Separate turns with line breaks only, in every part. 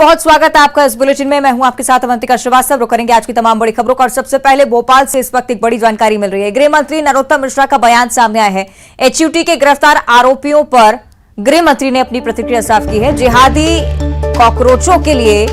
बहुत स्वागत है आपका इस बुलेटिन में। मैं हूं आपके साथ अवंतिका श्रीवास्तव। रुक करेंगे आज की तमाम बड़ी खबरों का और सबसे पहले भोपाल से इस वक्त एक बड़ी जानकारी मिल रही है। गृह मंत्री नरोत्तम मिश्रा का बयान सामने आया है। एचयूटी के गिरफ्तार आरोपियों पर गृह मंत्री ने अपनी प्रतिक्रिया साफ की है। जिहादी कॉकरोचों के लिए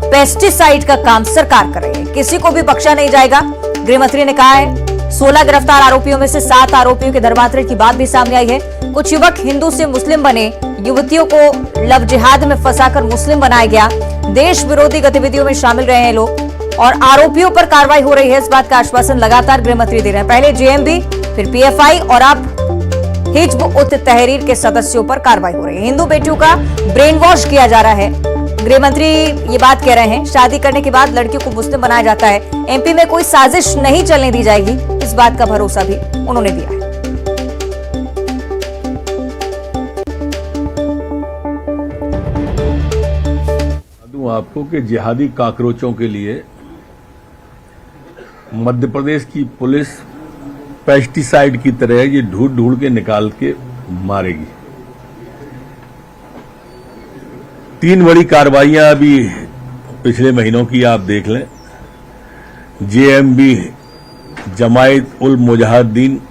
पेस्टिसाइड का काम सरकार कर रही है, किसी को भी बख्शा नहीं जाएगा। गृह मंत्री ने कहा है 16 गिरफ्तार आरोपियों में से 7 आरोपियों के धर्मांतरण की बात भी सामने आई है। कुछ युवक हिंदू से मुस्लिम बने, युवतियों को लव जिहाद में फंसाकर मुस्लिम बनाया गया। देश विरोधी गतिविधियों में शामिल रहे हैं लोग और आरोपियों पर कार्रवाई हो रही है। इस बात का आश्वासन लगातार गृह मंत्री दे रहे हैं। पहले जेएमबी, फिर पीएफआई और अब हिज्ब उत तहरीर के सदस्यों पर कार्रवाई हो रही है। हिंदू बेटियों का ब्रेन वॉश किया जा रहा है। गृह मंत्री ये बात कह रहे हैं, शादी करने के बाद लड़कियों को मुस्लिम बनाया जाता है। एमपी में कोई साजिश नहीं चलने दी जाएगी, इस बात का भरोसा भी उन्होंने दिया है।
आपको कि जिहादी काकरोचों के लिए मध्य प्रदेश की पुलिस पेस्टिसाइड की तरह ये ढूंढ ढूंढ के निकाल के मारेगी। 3 बड़ी कार्रवाइयां अभी पिछले महीनों की आप देख लें। जेएमबी जमायत उल मुजाहिदीन,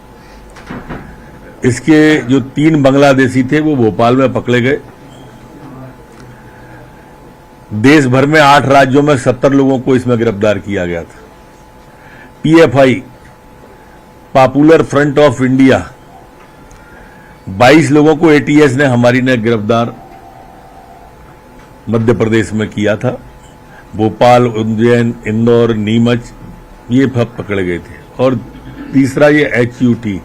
इसके जो 3 बांग्लादेशी थे वो भोपाल में पकड़े गए। देश भर में 8 राज्यों में 70 लोगों को इसमें गिरफ्तार किया गया था। PFI, popular front of India, 22 लोगों को एटीएस ने हमारी ने गिरफ्तार मध्य प्रदेश में किया था। भोपाल, उज्जैन, इंदौर, नीमच ये पकड़े गए थे। और तीसरा ये एचयूटी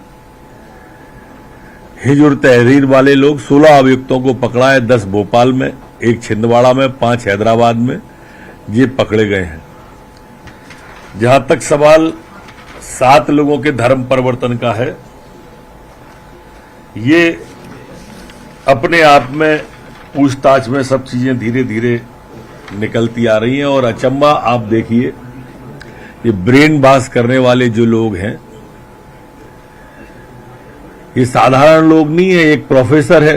हिजर तहरीर वाले लोग 16 अभियुक्तों को पकड़ा है। 10 भोपाल में, 1 छिंदवाड़ा में, 5 हैदराबाद में ये पकड़े गए हैं। जहां तक सवाल 7 लोगों के धर्म परिवर्तन का है, ये अपने आप में पूछताछ में सब चीजें धीरे धीरे निकलती आ रही हैं। और अचंबा आप देखिए, ये ब्रेन वॉश करने वाले जो लोग हैं ये साधारण लोग नहीं है। एक प्रोफेसर है,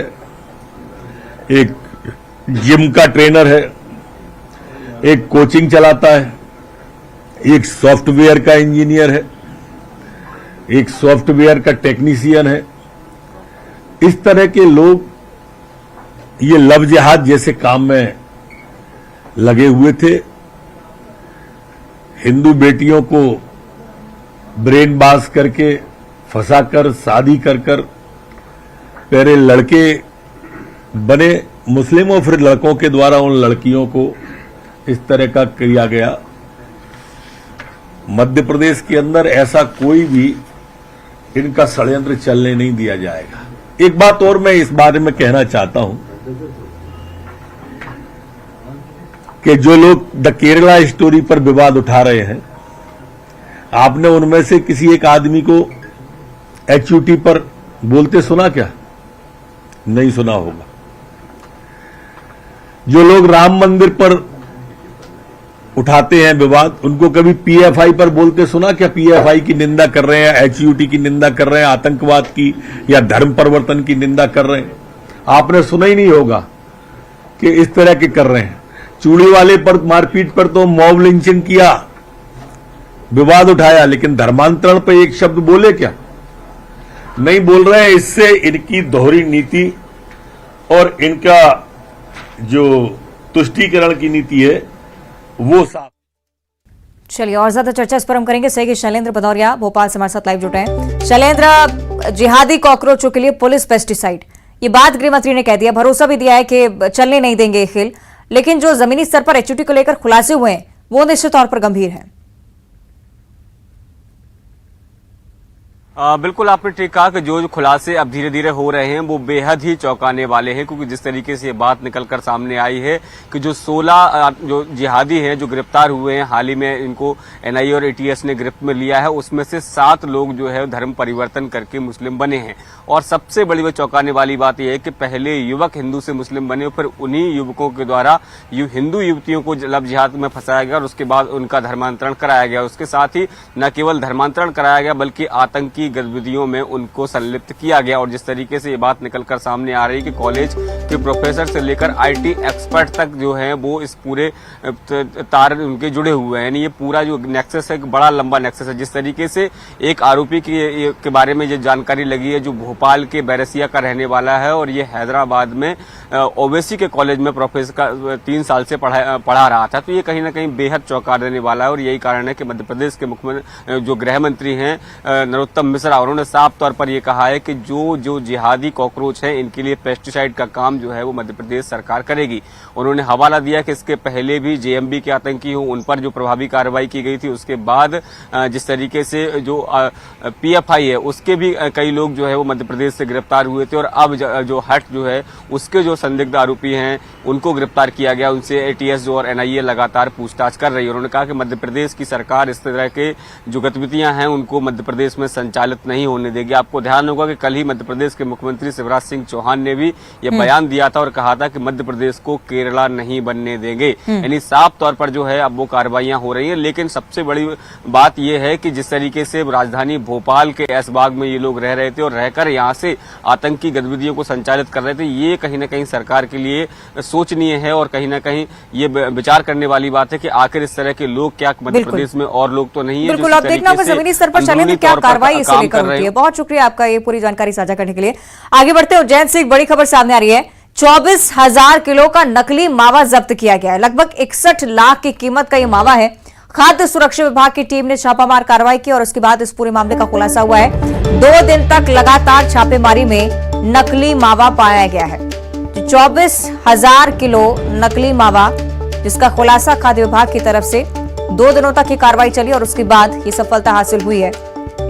एक जिम का ट्रेनर है, एक कोचिंग चलाता है, एक सॉफ्टवेयर का इंजीनियर है, एक सॉफ्टवेयर का टेक्नीशियन है। इस तरह के लोग ये लव जिहाद जैसे काम में लगे हुए थे। हिंदू बेटियों को ब्रेन वॉश करके फंसाकर शादी कर पहले लड़के बने मुस्लिम और फिर लड़कों के द्वारा उन लड़कियों को इस तरह का किया गया। मध्य प्रदेश के अंदर ऐसा कोई भी इनका षड्यंत्र चलने नहीं दिया जाएगा। एक बात और मैं इस बारे में कहना चाहता हूं कि जो लोग द केरला स्टोरी पर विवाद उठा रहे हैं, आपने उनमें से किसी एक आदमी को एचयूटी पर बोलते सुना क्या? नहीं सुना होगा। जो लोग राम मंदिर पर उठाते हैं विवाद, उनको कभी पीएफआई पर बोलते सुना क्या? पीएफआई की निंदा कर रहे हैं, एचयूटी की निंदा कर रहे हैं, आतंकवाद की या धर्म परिवर्तन की निंदा कर रहे हैं। आपने सुना ही नहीं होगा कि इस तरह के कर रहे हैं। चूड़ी वाले पर मारपीट पर तो मॉब लिंचिंग किया, विवाद उठाया, लेकिन धर्मांतरण पर एक शब्द बोले क्या? नहीं बोल रहे हैं। इससे इनकी दोहरी नीति और इनका जो तुष्टीकरण की नीति है वो साफ।
चलिए और ज्यादा चर्चा इस पर हम करेंगे। सहयोगी शैलेंद्र भदौरिया भोपाल से हमारे साथ लाइव जुटे हैं। शैलेंद्र, जिहादी कॉकरोचों के लिए पुलिस पेस्टिसाइड, ये बात गृह मंत्री ने कह दिया, भरोसा भी दिया है कि चलने नहीं देंगे ये खेल, लेकिन जो जमीनी स्तर पर एचयूटी को लेकर खुलासे हुए हैं वो निश्चित तौर पर गंभीर है।
बिल्कुल आपने ठीक कहा कि जो खुलासे अब धीरे धीरे हो रहे हैं वो बेहद ही चौंकाने वाले हैं, क्योंकि जिस तरीके से ये बात निकलकर सामने आई है कि जो 16 जो जिहादी हैं जो गिरफ्तार हुए हैं, हाल ही में इनको एनआईए और एटीएस ने गिरफ्त में लिया है, उसमें से 7 लोग जो है धर्म परिवर्तन करके मुस्लिम बने हैं। और सबसे बड़ी व चौंकाने वाली बात यह है कि पहले युवक हिंदू से मुस्लिम बने, फिर उन्हीं युवकों के द्वारा हिंदू युवतियों को लव जिहाद में फंसाया गया और उसके बाद उनका धर्मांतरण कराया गया। उसके साथ ही न केवल धर्मांतरण कराया गया बल्कि आतंकी आतंकी गतिविधियों में उनको संलिप्त किया गया। और जिस तरीके से ये बात निकलकर सामने आ रही है कि कॉलेज के प्रोफेसर से लेकर IT एक्सपर्ट तक जो है वो इस पूरे तार उनके जुड़े हुए हैं, यानी ये पूरा जो नेक्सस है एक बड़ा लंबा नेक्सस है। जिस तरीके से एक आरोपी के बारे में ये जानकारी लगी है जो भोपाल के बैरसिया का रहने वाला है और ये हैदराबाद में ओवैसी के कॉलेज में प्रोफेसर का 3 साल से पढ़ा रहा था। तो ये कहीं ना कहीं बेहद चौंका देने वाला है और यही कारण है कि मध्य प्रदेश के मुख्यमंत्री जो गृह मंत्री हैं नरोत्तम मिश्रा, उन्होंने साफ तौर पर यह कहा है कि जो जिहादी कॉकरोच है इनके लिए पेस्टिसाइड का काम जो है वो मध्य प्रदेश सरकार करेगी। उन्होंने हवाला दिया कि इसके पहले भी JMB के आतंकी हो उन पर जो प्रभावी कार्रवाई की गई थी, उसके बाद जिस तरीके से जो PFI है उसके भी कई लोग जो है वो मध्य प्रदेश से गिरफ्तार हुए थे और अब जो हट जो है उसके जो संदिग्ध आरोपी हैं उनको गिरफ्तार किया गया। उनसे ATS और NIA लगातार पूछताछ कर रही है। उन्होंने कहा कि मध्य प्रदेश की सरकार इस तरह के जो गतिविधियां हैं उनको मध्य प्रदेश में संचालित नहीं होने देगी। आपको ध्यान होगा कि कल ही मध्य प्रदेश के मुख्यमंत्री शिवराज सिंह चौहान ने भी यह बयान दिया था और कहा था कि मध्य प्रदेश को केरला नहीं बनने देंगे। यानी साफ तौर पर जो है अब वो कार्रवाइयां हो रही हैं। लेकिन सबसे बड़ी बात यह है कि जिस तरीके से राजधानी भोपाल के ऐशबाग में ये लोग रह रहे थे और रहकर यहाँ से आतंकी गतिविधियों को संचालित कर रहे थे, ये कहीं न कहीं सरकार के लिए सोचनीय है और कहीं न कहीं ये विचार करने वाली बात है कि आखिर इस तरह के लोग क्या मध्य प्रदेश में और लोग तो नहीं है।
बिल्कुल, अब देखना होगा जमीनी स्तर पर चले तो क्या कार्रवाई इसे लेकर होती है। बहुत शुक्रिया आपका ये पूरी जानकारी साझा करने के लिए। आगे बढ़ते हैं, उज्जैन से एक बड़ी खबर सामने आ रही है। 24,000 किलो का नकली मावा जब्त किया गया है। लगभग 61 लाख की कीमत का ये मावा है। खाद्य सुरक्षा विभाग की टीम ने छापामार कार्रवाई की और उसके बाद इस पूरे मामले का खुलासा हुआ है। 2 दिन तक लगातार छापेमारी में नकली मावा पाया गया है। 24,000 किलो नकली मावा जिसका खुलासा खाद्य विभाग की तरफ से 2 दिनों तक की कार्रवाई चली और उसके बाद ये सफलता हासिल हुई है।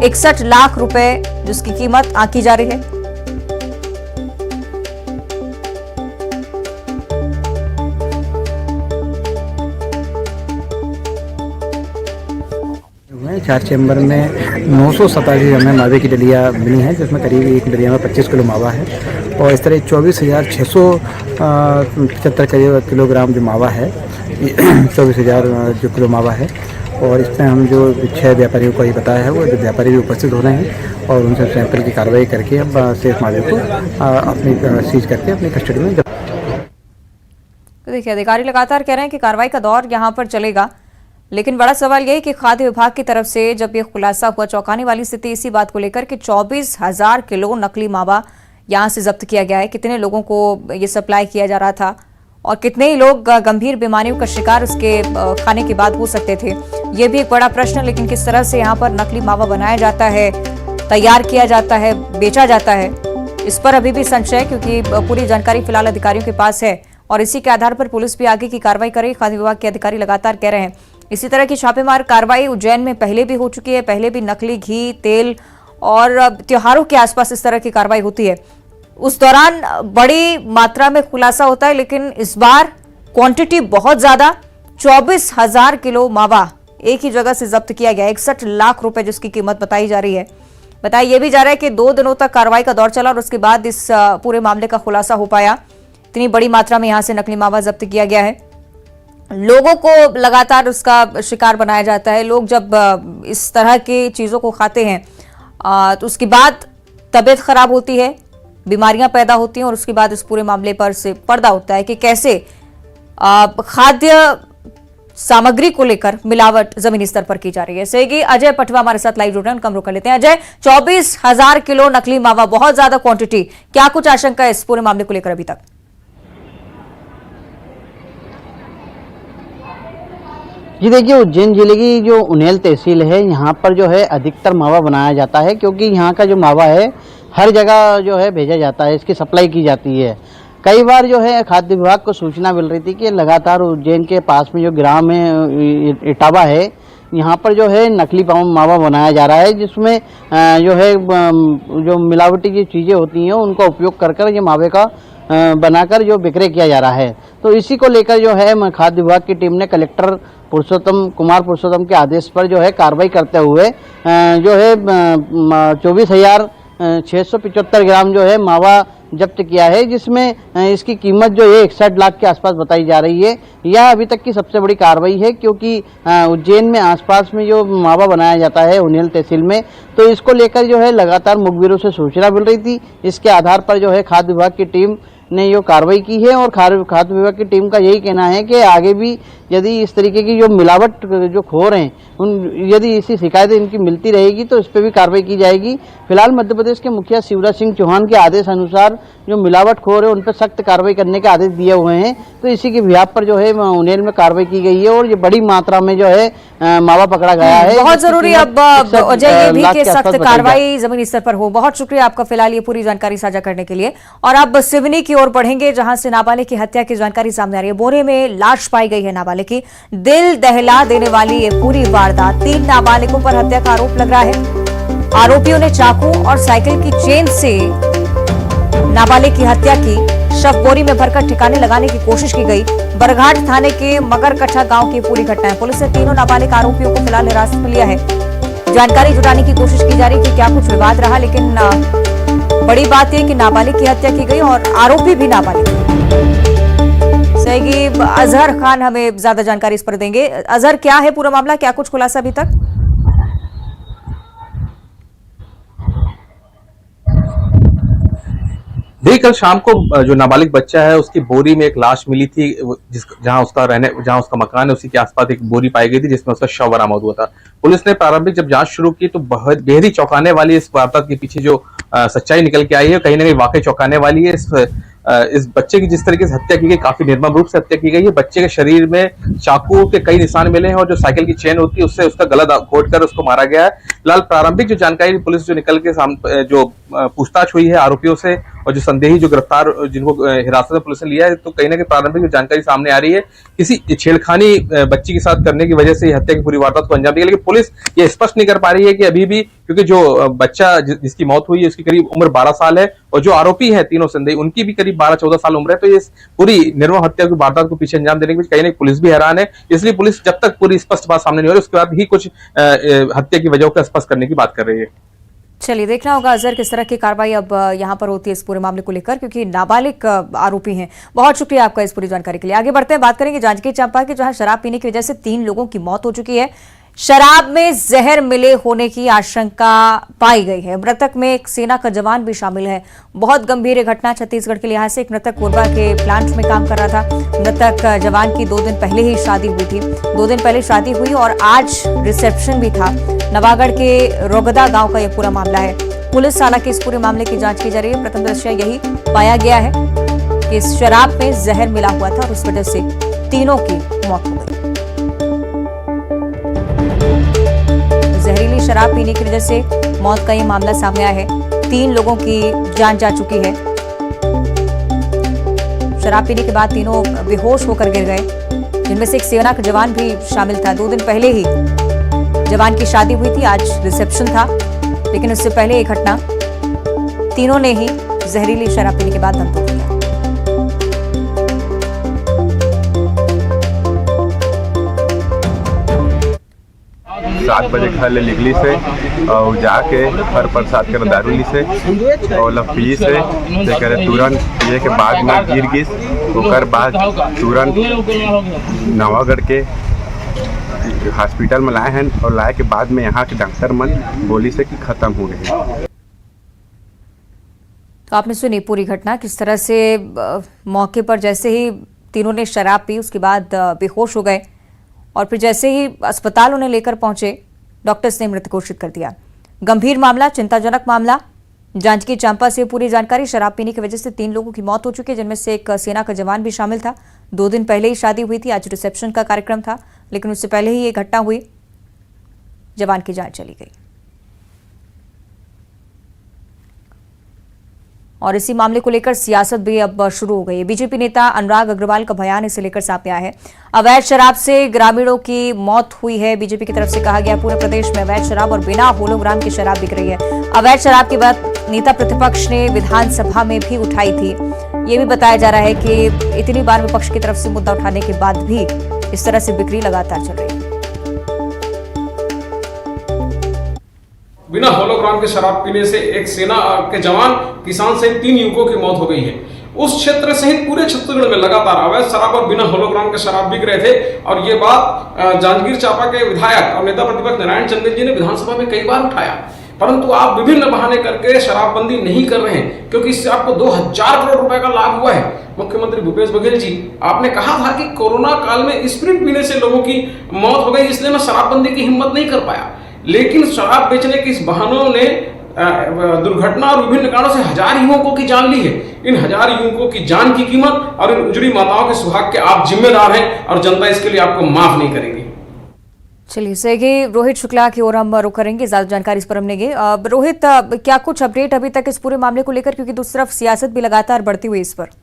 61 लाख रुपए जिसकी कीमत आंकी जा रही है।
4 चैम्बर में 987 हमें मावे की डलिया बनी है, जिसमें करीब एक डलिया में 25 किलो मावा है और इस तरह 24,675 किलोग्राम जो मावा है 24,000 जो किलो मावा है। और इसमें हम जो 6 व्यापारियों को ये बताया है, वो व्यापारी भी उपस्थित हो रहे हैं और उनसे सैंपल की कार्रवाई करके अब शेष मावे को अपनी सीज करके अपनी कस्टडी में।
तो देखिए, अधिकारी लगातार कह रहे हैं कि कार्रवाई का दौर यहां पर चलेगा, लेकिन बड़ा सवाल यह है कि खाद्य विभाग की तरफ से जब यह खुलासा हुआ, चौंकाने वाली स्थिति इसी बात को लेकर कि 24,000 किलो नकली मावा यहां से जब्त किया गया है। कितने लोगों को ये सप्लाई किया जा रहा था और कितने ही लोग गंभीर बीमारियों का शिकार उसके खाने के बाद हो सकते थे, ये भी एक बड़ा प्रश्न। लेकिन किस तरह से यहाँ पर नकली मावा बनाया जाता है, तैयार किया जाता है, बेचा जाता है, इस पर अभी भी संशय है, क्योंकि पूरी जानकारी फिलहाल अधिकारियों के पास है और इसी के आधार पर पुलिस भी आगे की कार्रवाई करेगी। खाद्य विभाग के अधिकारी लगातार कह रहे हैं। इसी तरह की छापेमार कार्रवाई उज्जैन में पहले भी हो चुकी है। पहले भी नकली घी, तेल और त्योहारों के आसपास इस तरह की कार्रवाई होती है, उस दौरान बड़ी मात्रा में खुलासा होता है। लेकिन इस बार क्वांटिटी बहुत ज्यादा, 24,000 किलो मावा एक ही जगह से जब्त किया गया। 61 लाख रुपए जिसकी कीमत बताई जा रही है। बताया यह भी जा रहा है कि 2 दिनों तक कार्रवाई का दौर चला और उसके बाद इस पूरे मामले का खुलासा हो पाया। इतनी बड़ी मात्रा में यहां से नकली मावा जब्त किया गया है। लोगों को लगातार उसका शिकार बनाया जाता है। लोग जब इस तरह की चीजों को खाते हैं तो उसके बाद तबीयत खराब होती है, बीमारियां पैदा होती हैं और उसके बाद इस पूरे मामले पर से पर्दा होता है कि कैसे खाद्य सामग्री को लेकर मिलावट जमीनी स्तर पर की जा रही है। सहयोगी अजय पटवा हमारे साथ लाइव जुड़ रहे हैं, उनका हम रुख कर लेते हैं। अजय, 24,000 किलो नकली मावा, बहुत ज्यादा क्वांटिटी, क्या कुछ आशंका है इस पूरे मामले को लेकर अभी तक?
जी देखिए, उज्जैन जिले की जो उनेल तहसील है, यहाँ पर जो है अधिकतर मावा बनाया जाता है, क्योंकि यहाँ का जो मावा है हर जगह जो है भेजा जाता है, इसकी सप्लाई की जाती है। कई बार जो है खाद्य विभाग को सूचना मिल रही थी कि लगातार उज्जैन के पास में जो ग्राम है इटावा है, यहाँ पर जो है नकली मावा बनाया जा रहा है, जिसमें जो है जो मिलावटी की चीज़ें होती हैं उनका उपयोग कर ये मावे का बनाकर जो विक्रय किया जा रहा है। तो इसी को लेकर जो है खाद्य विभाग की टीम ने कलेक्टर कुमार पुरुषोत्तम के आदेश पर जो है कार्रवाई करते हुए जो है 24,000 675 ग्राम जो है मावा जब्त किया है, जिसमें इसकी कीमत जो है 61 लाख के आसपास बताई जा रही है। यह अभी तक की सबसे बड़ी कार्रवाई है, क्योंकि उज्जैन में आसपास में जो मावा बनाया जाता है उन्हेल तहसील में, तो इसको लेकर जो है लगातार मुखबिरों से सूचना मिल रही थी। इसके आधार पर जो है खाद्य विभाग की टीम ने ये कार्रवाई की है और खाद्य विभाग की टीम का यही कहना है कि आगे भी यदि इस तरीके की जो मिलावट जो खोर हैं यदि इसी शिकायतें इनकी मिलती रहेगी तो इस पर भी कार्रवाई की जाएगी। फिलहाल मध्य प्रदेश के मुखिया शिवराज सिंह चौहान के आदेश अनुसार जो मिलावट खोर है उन पर सख्त कार्रवाई करने के आदेश दिए हुए हैं, तो इसी के बिहाफ पर जो है उन्हेल में कार्रवाई की गई है और ये बड़ी मात्रा में जो है मावा पकड़ा गया है।
बहुत जरूरी अब अजय ये भी कि सख्त कार्रवाई जमीनी स्तर पर हो। बहुत शुक्रिया आपका फिलहाल ये पूरी जानकारी साझा करने के लिए। और अब सिवनी की ओर बढ़ेंगे, जहां से नाबालिग की हत्या की जानकारी सामने आ रही है। बोरे में लाश पाई गई है नाबालिग की। दिल दहला देने वाली ये पूरी वारदात, 3 नाबालिगों पर हत्या का आरोप लग रहा है। आरोपियों ने चाकू और साइकिल की चेन से नाबालिग की हत्या की। शव बोरी में भरकर ठिकाने लगाने की कोशिश की गई। बरघाट थाने के मगरकट्ठा गांव की पूरी घटना है। पुलिस ने तीनों नाबालिग आरोपियों को फिलहाल हिरासत में लिया है। जानकारी जुटाने की कोशिश की जा रही है कि क्या कुछ विवाद रहा, लेकिन बड़ी बात यह कि नाबालिग की हत्या की गई और आरोपी भी नाबालिग। सहयोगी अजहर खान हमें ज्यादा जानकारी इस पर देंगे। अजहर, क्या है पूरा मामला, क्या कुछ खुलासा अभी तक?
देखिए, कल शाम को जो नाबालिग बच्चा है उसकी बोरी में एक लाश मिली थी, जहां उसका मकान है उसी के आसपास एक बोरी पाई गई थी जिसमें उसका शव बरामद हुआ था। पुलिस ने प्रारंभिक जब जांच शुरू की तो बेहद ही चौंकाने वाली इस वारदात के पीछे जो सच्चाई निकल के आई है, कहीं ना कहीं वाकई चौंकाने वाली है। इस बच्चे की जिस तरीके से हत्या की गई, काफी निर्मम रूप से हत्या की गई है। बच्चे के शरीर में चाकू के कई निशान मिले हैं और जो साइकिल की चेन होती है उससे उसका गला घोट कर उसको मारा गया है। फिलहाल प्रारंभिक जो जानकारी पुलिस जो निकल के सामने जो पूछताछ हुई है आरोपियों से और जो संदेही जो गिरफ्तार जिनको हिरासत में पुलिस ने लिया है, तो कहीं ना कहीं प्रारंभिक जो जानकारी सामने आ रही है किसी छेड़खानी बच्ची के साथ करने की वजह से हत्या की पूरी वारदात को अंजाम दिया। लेकिन पुलिस ये स्पष्ट नहीं कर पा रही है कि अभी भी, क्योंकि जो बच्चा जिसकी मौत हुई है उसकी करीब उम्र 12 साल है और जो आरोपी है तीनों संदेही उनकी भी करीब 12-14 साल उम्र है। तो ये पूरी निर्मम हत्या की वारदात को पीछे अंजाम देने के बीच कहीं ना पुलिस भी हैरान है। इसलिए पुलिस जब तक पूरी स्पष्ट बात सामने नहीं हो रही उसके बाद ही कुछ हत्या की वजहों को स्पष्ट करने की बात कर रही है।
चलिए, देखना होगा अजहर किस तरह की कार्रवाई अब यहां पर होती है इस पूरे मामले को लेकर, क्योंकि नाबालिग आरोपी हैं। बहुत शुक्रिया आपका इस पूरी जानकारी के लिए। आगे बढ़ते हैं, बात करेंगे जांजगीर चांपा की, जहां शराब पीने की वजह से 3 लोगों की मौत हो चुकी है। शराब में जहर मिले होने की आशंका पाई गई है। मृतक में एक सेना का जवान भी शामिल है। बहुत गंभीर घटना छत्तीसगढ़ के लिहाज से। एक मृतक कोरबा के प्लांट में काम कर रहा था। मृतक जवान की 2 दिन पहले ही शादी हुई थी। 2 दिन पहले शादी हुई और आज रिसेप्शन भी था। नवागढ़ के रोगदा गांव का यह पूरा मामला है। पुलिस हालांकि इस पूरे मामले की जांच की जा रही है। प्रथम दृष्टया यही पाया गया है कि इस शराब में जहर मिला हुआ था और उस वजह से तीनों की मौत हो गई। जहरीली शराब पीने की वजह से मौत का ये मामला सामने आया है। 3 लोगों की जान जा चुकी है। शराब पीने के बाद तीनों बेहोश होकर गिर गए, जिनमें से एक सेना का जवान भी शामिल था। 2 दिन पहले ही जवान की शादी हुई थी, आज रिसेप्शन था, लेकिन उससे पहले ये घटना, तीनों ने ही जहरीली शराब पीने के बाद दम तोड़ दिया।
7 बजे घर ले निकली से और जाके हर प्रसाद कर दारू ली से और पी से करे तुरंत पिए के बाद में गिर गिस ओकर बाद तुरंत नवागढ़ के हॉस्पिटल में लाए हैं और लाए के बाद में यहाँ के डॉक्टर मन बोली से कि खत्म हो गए।
तो आपने सुनी पूरी घटना, किस तरह से मौके पर जैसे ही तीनों ने शराब पी उसके बाद बेहोश हो गए और फिर जैसे ही अस्पताल उन्हें लेकर पहुंचे डॉक्टर्स ने मृत घोषित कर दिया। गंभीर मामला, चिंताजनक मामला। जांजगीर चांपा से पूरी जानकारी। शराब पीने की वजह से 3 लोगों की मौत हो चुकी है, जिनमें से एक सेना का जवान भी शामिल था। 2 दिन पहले ही शादी हुई थी, आज रिसेप्शन का कार्यक्रम था, लेकिन उससे पहले ही ये घटना हुई, जवान की जान चली गई। और इसी मामले को लेकर सियासत भी अब शुरू हो गई है। बीजेपी नेता अनुराग अग्रवाल का बयान इसे लेकर सामने आया है। अवैध शराब से ग्रामीणों की मौत हुई है। बीजेपी की तरफ से कहा गया पूरे प्रदेश में अवैध शराब और बिना होलोग्राम की शराब बिक रही है। अवैध शराब की बात नेता प्रतिपक्ष ने विधानसभा में भी उठाई थी। ये भी बताया जा रहा है कि इतनी बार विपक्ष की तरफ से मुद्दा उठाने के बाद भी इस तरह से बिक्री लगातार चल रही है।
बिना होलोग्राम के शराब पीने से एक सेना के जवान, किसान सहित 3 युवकों की मौत हो गई है। उस क्षेत्र सहित पूरे छत्तीसगढ़ में लगातार अवैध शराब और बिना होलोग्राम के शराब बिक रहे थे और ये बात जांजगीर चांपा के विधायक और नेता प्रतिपक्ष नारायण चंदेल जी ने विधानसभा में कई बार उठाया, परंतु आप विभिन्न बहाने करके शराबबंदी नहीं कर रहे हैं, क्योंकि इससे आपको 2000 करोड़ रुपए का लाभ हुआ है। मुख्यमंत्री भूपेश बघेल जी, आपने कहा था कि कोरोना काल में स्प्रिट पीने से लोगों की मौत हो गई, इसलिए मैं शराबबंदी की हिम्मत नहीं कर पाया। लेकिन शराब बेचने के इस बहानों ने दुर्घटना और विभिन्न कारणों से 1000 युवकों की जान ली है। इन 1000 युवकों की जान की कीमत और इन उजड़ी माताओं के सुहाग के आप जिम्मेदार हैं और जनता इसके लिए आपको माफ नहीं करेगी।
चलिए सेगे रोहित शुक्ला की ओर हम रुख करेंगे, ज्यादा जानकारी इस पर हम लेंगे। रोहित, क्या कुछ अपडेट अभी तक इस पूरे मामले को लेकर, क्योंकि दूसरी तरफ सियासत भी लगातार बढ़ती हुई इस पर?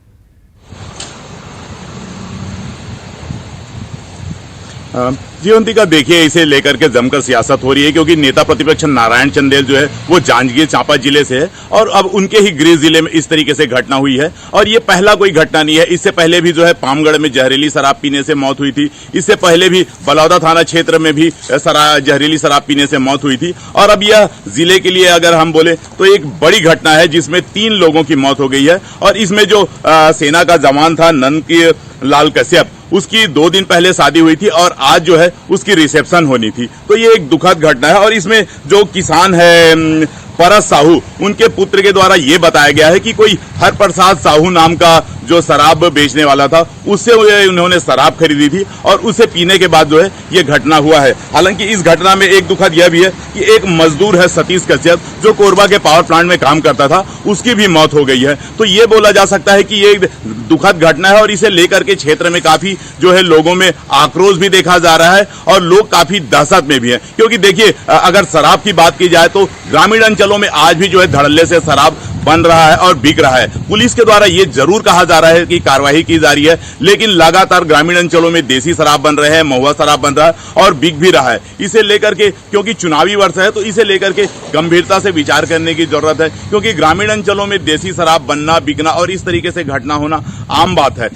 जीवंतिका, देखिए इसे लेकर के जमकर सियासत हो रही है, क्योंकि नेता प्रतिपक्ष नारायण चंदेल जो है वो जांजगीर चांपा जिले से है और अब उनके ही गृह जिले में इस तरीके से घटना हुई है। और ये पहला कोई घटना नहीं है, इससे पहले भी जो है पामगढ़ में जहरीली शराब पीने से मौत हुई थी, इससे पहले भी बलौदा थाना क्षेत्र में भी जहरीली शराब पीने से मौत हुई थी। और अब यह जिले के लिए अगर हम बोले तो एक बड़ी घटना है जिसमें 3 लोगों की मौत हो गई है। और इसमें जो सेना का जवान था नंद लाल कश्यप, उसकी 2 दिन पहले शादी हुई थी और आज जो है उसकी रिसेप्शन होनी थी। तो ये एक दुखद घटना है। और इसमें जो किसान है परस साहू, उनके पुत्र के द्वारा ये बताया गया है कि कोई हरप्रसाद साहू नाम का जो शराब बेचने वाला था, उससे उन्होंने शराब खरीदी थी और उसे पीने के बाद जो है ये घटना हुआ है। हालांकि इस घटना में एक दुखद यह भी है कि एक मजदूर है सतीश कश्यप, जो कोरबा के पावर प्लांट में काम करता था, उसकी भी मौत हो गई है। तो ये बोला जा सकता है कि ये दुखद घटना है और इसे लेकर के क्षेत्र में काफी जो है लोगों में आक्रोश भी देखा जा रहा है और लोग काफी दहशत में भी है। क्योंकि देखिए, अगर शराब की बात की जाए तो ग्रामीण अंचलों में आज भी जो है धड़ल्ले से शराब बन रहा है और बिक रहा है। पुलिस के द्वारा ये जरूर कहा जा रहा है कि कार्रवाई की जा रही है, लेकिन लगातार ग्रामीण अंचलों में देसी शराब बन रहे हैं, महुआ शराब बन रहा है और बिक भी रहा है। इसे लेकर के, क्योंकि चुनावी वर्ष है, तो इसे लेकर के गंभीरता से विचार करने की जरूरत है, क्योंकि ग्रामीण अंचलों में देसी शराब बनना, बिकना और इस तरीके से घटना होना आम बात है।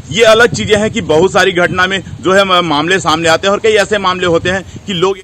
ये अलग चीजें हैं कि बहुत सारी घटना में जो है मामले सामने आते हैं और कई ऐसे मामले होते हैं कि लोग।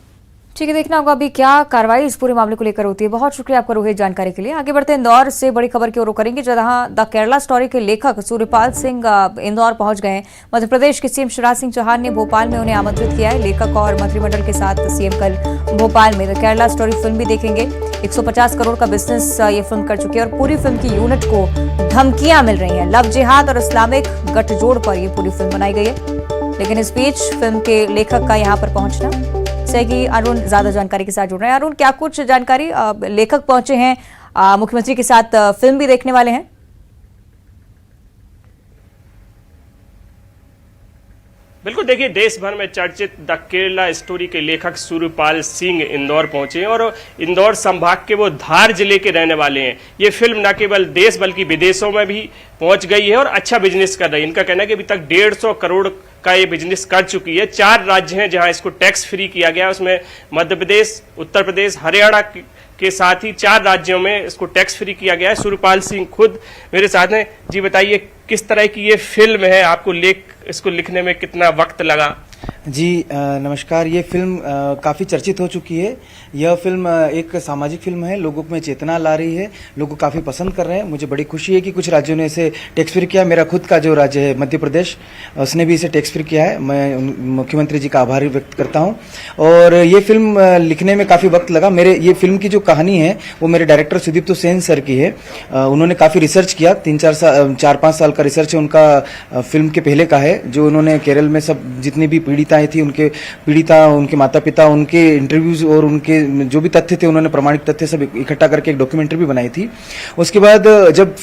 ठीक है, देखना होगा अभी क्या कार्रवाई इस पूरे मामले को लेकर होती है। बहुत शुक्रिया आपका रोहित जानकारी के लिए। आगे बढ़ते हैं, इंदौर से बड़ी खबर की ओर रुख करेंगे, जहां द केरला स्टोरी के लेखक सूर्यपाल सिंह इंदौर पहुंच गए हैं। मध्य प्रदेश के सीएम शिवराज सिंह चौहान ने भोपाल में उन्हें आमंत्रित किया है। लेखक और मंत्रिमंडल के साथ सीएम कल भोपाल में द केरला स्टोरी फिल्म भी देखेंगे। 150 करोड़ का बिजनेस ये फिल्म कर चुकी है और पूरी फिल्म की यूनिट को धमकियां मिल रही हैं। लव जिहाद और इस्लामिक गठजोड़ पर यह पूरी फिल्म बनाई गई है। लेकिन इस बीच फिल्म के लेखक का यहाँ पर पहुंचना कि अरुण ज्यादा जानकारी के साथ जुड़ रहे हैं। अरुण, क्या कुछ जानकारी? लेखक पहुंचे हैं, मुख्यमंत्री के साथ फिल्म भी देखने वाले हैं।
बिल्कुल, देखिए देश भर में चर्चित द केरला स्टोरी के लेखक सूर्यपाल सिंह इंदौर पहुंचे और इंदौर संभाग के वो धार जिले के रहने वाले हैं। ये फिल्म न केवल देश बल्कि विदेशों में भी पहुंच गई है और अच्छा बिजनेस कर रही है। इनका कहना है कि अभी तक 150 करोड़ का ये बिजनेस कर चुकी है। 4 राज्य हैं जहां इसको टैक्स फ्री किया गया है, उसमें मध्य प्रदेश, उत्तर प्रदेश, हरियाणा के साथ ही 4 राज्यों में इसको टैक्स फ्री किया गया है। सूर्यपाल सिंह खुद मेरे साथ हैं। जी बताइए, किस तरह की ये फिल्म है, आपको इसको लिखने में कितना वक्त लगा?
जी नमस्कार। ये फिल्म काफ़ी चर्चित हो चुकी है। यह फिल्म एक सामाजिक फिल्म है, लोगों में चेतना ला रही है, लोग काफ़ी पसंद कर रहे हैं। मुझे बड़ी खुशी है कि कुछ राज्यों ने इसे टैक्स फ्री किया। मेरा खुद का जो राज्य है मध्य प्रदेश, उसने भी इसे टैक्स फ्री किया है। मैं मुख्यमंत्री जी का आभार व्यक्त करता हूँ। और ये फिल्म लिखने में काफ़ी वक्त लगा। ये फिल्म की जो कहानी है वो मेरे डायरेक्टर सुदीप्तो सेन सर की है। उन्होंने काफ़ी रिसर्च किया, 4-5 साल का रिसर्च है उनका फिल्म के पहले का है, जो उन्होंने केरल में सब जितनी भी पीड़िताएं थी, उनके माता पिता, उनके इंटरव्यूज और उनके जो भी तथ्य थे, उन्होंने प्रमाणिक तथ्य सब इकट्ठा करके एक डॉक्यूमेंट्री भी बनाई थी। उसके बाद जब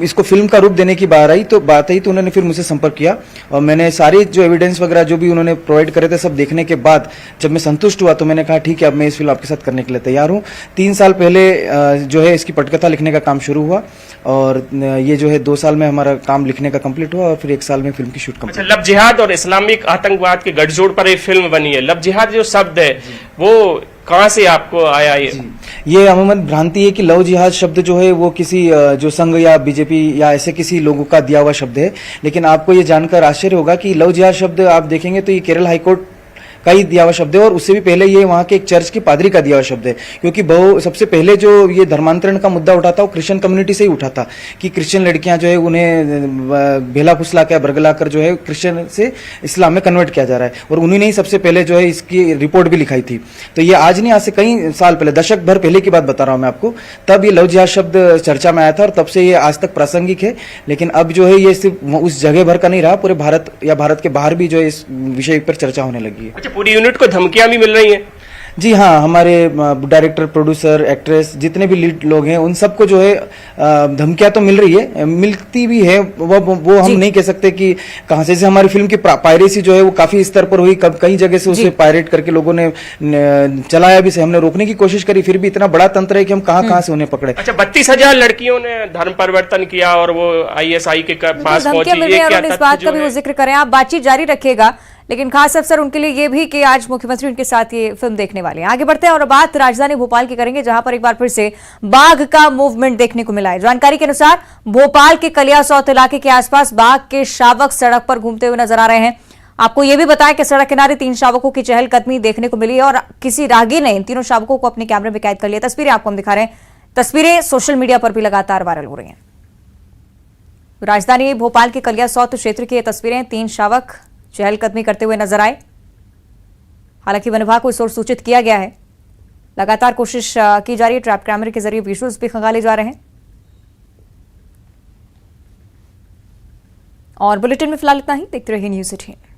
इसको फिल्म का रूप देने की बात आई तो उन्होंने फिर मुझसे संपर्क किया और मैंने सारी जो एविडेंस वगैरह जो भी उन्होंने प्रोवाइड करे थे सब देखने के बाद जब मैं संतुष्ट हुआ तो मैंने कहा ठीक है, अब मैं इस फिल्म आपके साथ करने के लिए तैयार हूँ। 3 साल पहले जो है इसकी पटकथा लिखने का काम शुरू हुआ और ये जो है 2 साल में हमारा काम लिखने का कंप्लीट हुआ और फिर 1 साल में फिल्म की शूट कंप्लीट।
अच्छा, लव जिहाद और इस्लामिक आतंकवाद के गठजोड़ पर एक फिल्म बनी है। लव जिहाद जो शब्द है वो कहाँ से आपको आया?
ये अमूमन भ्रांति है कि लव जिहाद शब्द जो है वो किसी जो संघ या बीजेपी या ऐसे किसी लोगों का दिया हुआ शब्द है। लेकिन आपको ये जानकर आश्चर्य होगा कि लव जिहाद शब्द आप देखेंगे तो ये केरल हाईकोर्ट का ही दिया हुआ शब्द है, और उससे भी पहले ये वहाँ के एक चर्च के पादरी का दिया हुआ शब्द है, क्योंकि सबसे पहले जो ये धर्मांतरण का मुद्दा उठा था वो क्रिश्चियन कम्युनिटी से ही उठा था कि क्रिश्चियन लड़कियां जो है उन्हें भेला फुसला कर बरगला कर जो है क्रिश्चियन से इस्लाम में कन्वर्ट किया जा रहा है, और उन्हीं ने ही सबसे पहले जो है इसकी रिपोर्ट भी लिखाई थी। तो ये आज नहीं, आज से कई साल पहले, दशक भर पहले की बात बता रहा हूं मैं आपको, तब ये लव जिहाद शब्द चर्चा में आया था और तब से ये आज तक प्रासंगिक है। लेकिन अब जो है ये सिर्फ उस जगह भर का नहीं रहा, पूरे भारत या भारत के बाहर भी जो है इस विषय पर चर्चा होने लगी है।
अच्छा, पूरी यूनिट को धमकियां भी मिल रही हैं?
जी हाँ, हमारे डायरेक्टर, प्रोड्यूसर, एक्ट्रेस, जितने भी लीड लोग हैं उन सबको जो है धमकियां तो मिल रही है, मिलती भी है, वो हम नहीं कह सकते कि कहां से। जैसे हमारी फिल्म की पायरेसी जो है वो काफी स्तर पर हुई, कई जगह से उसे पायरेट करके लोगों ने चलाया भी से, हमने रोकने की कोशिश करी, फिर भी इतना बड़ा तंत्र है कि हम कहां से उन्हें पकड़े।
अच्छा, 32,000 लड़कियों ने धर्म परिवर्तन किया और वो ISI के पास पहुंची,
इस बात का भी वो जिक्र करें। आप बातचीत जारी रखिएगा, लेकिन खास अवसर उनके लिए ये भी कि आज मुख्यमंत्री उनके साथ ये फिल्म देखने वाले हैं। आगे बढ़ते हैं और बात राजधानी भोपाल की करेंगे, जहां पर एक बार फिर से बाघ का मूवमेंट देखने को मिला है। जानकारी के अनुसार भोपाल के कलियासौत इलाके के आसपास बाघ के शावक सड़क पर घूमते हुए नजर आ रहे हैं। आपको यह भी बताया कि सड़क किनारे 3 शावकों की चहलकदमी देखने को मिली है और किसी राहगीर ने इन तीनों शावकों को अपने कैमरे में कैद कर लिया। तस्वीरें आपको हम दिखा रहे हैं, तस्वीरें सोशल मीडिया पर भी लगातार वायरल हो रही हैं। राजधानी भोपाल के कलियासौत क्षेत्र की ये तस्वीरें, 3 शावक चहलकदमी करते हुए नजर आए। हालांकि वन विभाग को इस ओर सूचित किया गया है, लगातार कोशिश की जा रही है, ट्रैप कैमरे के जरिए विजुअल्स भी खंगाले जा रहे हैं। और बुलेटिन में फिलहाल इतना ही, देखते रहिए न्यूज़ 18।